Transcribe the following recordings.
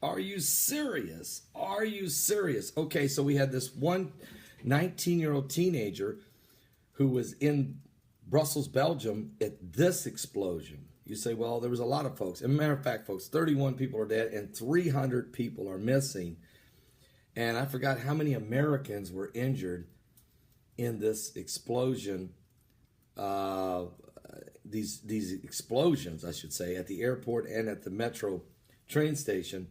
Are you serious? Are you serious? Okay, so we had this one 19-year-old teenager who was in Brussels, Belgium at this explosion. You say, well, there was a lot of folks. As a matter of fact, folks, 31 people are dead and 300 people are missing. And I forgot how many Americans were injured in this explosion. These explosions, I should say, at the airport and at the metro train station.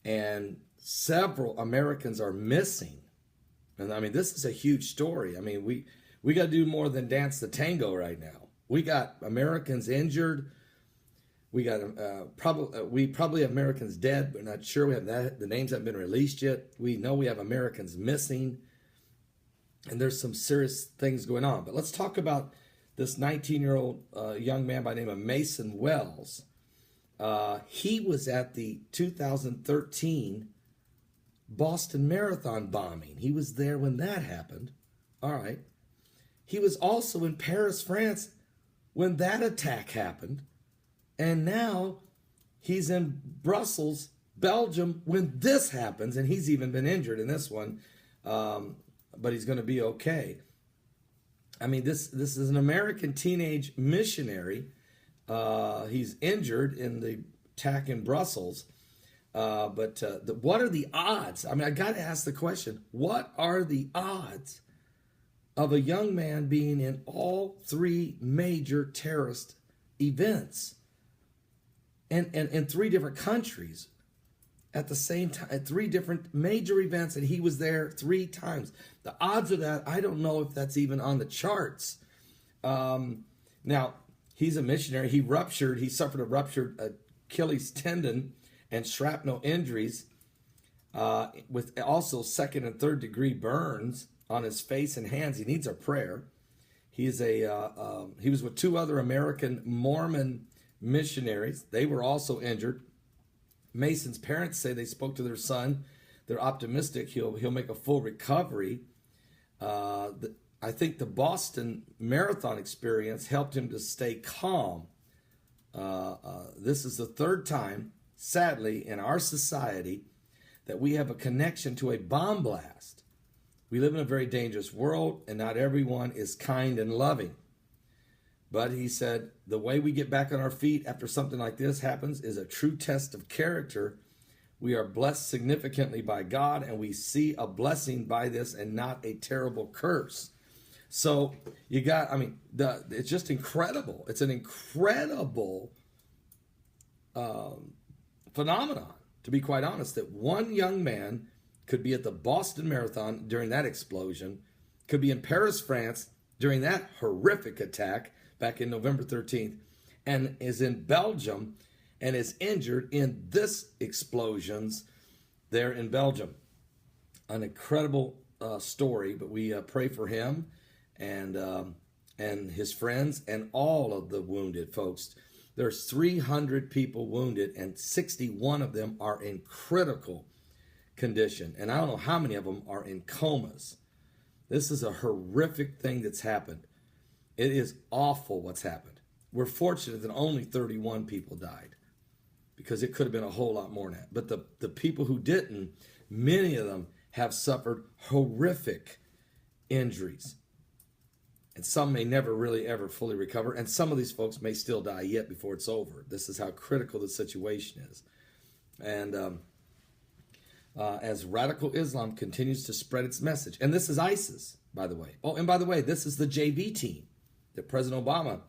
And several Americans are missing. And I mean, this is a huge story. I mean, we got to do more than dance the tango right now. We got Americans injured. We got probably have Americans dead. We're not sure. We have that. The names haven't been released yet. We know we have Americans missing, and there's some serious things going on. But let's talk about this 19-year-old young man by the name of Mason Wells. He was at the 2013 Boston Marathon bombing. He was there when that happened. All right. He was also in Paris, France when that attack happened. And now he's in Brussels, Belgium when this happens. And he's even been injured in this one. But he's going to be okay. I mean, this is an American teenage missionary. He's injured in the attack in Brussels. But what are the odds? I mean, I got to ask the question, what are the odds of a young man being in all three major terrorist events and in three different countries at the same time, at three different major events, and he was there 3 times? The odds of that, I don't know if that's even on the charts. Now, he's a missionary. He suffered a ruptured Achilles tendon and shrapnel injuries, with also 2nd and 3rd degree burns on his face and hands. He needs a prayer. He was with 2 other American Mormon missionaries. They were also injured. Mason's parents say they spoke to their son. They're optimistic he'll make a full recovery. I think the Boston Marathon experience helped him to stay calm. This is the 3rd time, sadly, in our society that we have a connection to a bomb blast. We live in a very dangerous world, and not everyone is kind and loving. But he said, the way we get back on our feet after something like this happens is a true test of character. We are blessed significantly by God, and we see a blessing by this and not a terrible curse. So you got, I mean, it's just incredible. It's an incredible phenomenon, to be quite honest, that one young man could be at the Boston Marathon during that explosion, could be in Paris, France during that horrific attack back in November 13th, and is in Belgium and is injured in this explosions there in Belgium. An incredible story, but we pray for him and his friends and all of the wounded folks. There's 300 people wounded, and 61 of them are in critical condition. And I don't know how many of them are in comas. This is a horrific thing that's happened. It is awful what's happened. We're fortunate that only 31 people died, because it could have been a whole lot more than that. But the people who didn't, many of them have suffered horrific injuries. And some may never really ever fully recover. And some of these folks may still die yet before it's over. This is how critical the situation is. And as radical Islam continues to spread its message, and this is ISIS, by the way. Oh, and by the way, this is the JV team that President Obama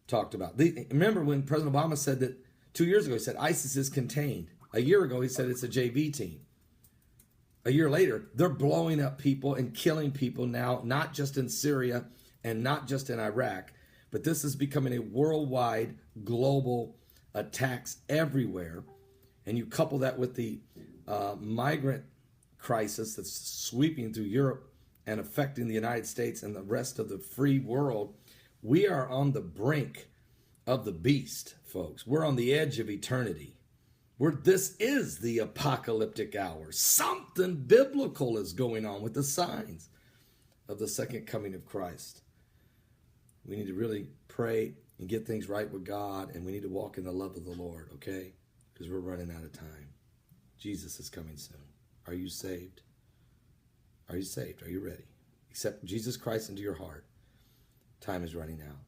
talked about. Remember when President Obama said that 2 years ago, he said ISIS is contained. A year ago, he said it's a JV team. A year later, they're blowing up people and killing people now, not just in Syria and not just in Iraq, but this is becoming a worldwide, global attacks everywhere. And you couple that with the migrant crisis that's sweeping through Europe and affecting the United States and the rest of the free world. We are on the brink of the beast, folks. We're on the edge of eternity. This is the apocalyptic hour. Something biblical is going on with the signs of the second coming of Christ. We need to really pray and get things right with God, and we need to walk in the love of the Lord, okay? Because we're running out of time. Jesus is coming soon. Are you saved? Are you saved? Are you ready? Accept Jesus Christ into your heart. Time is running out.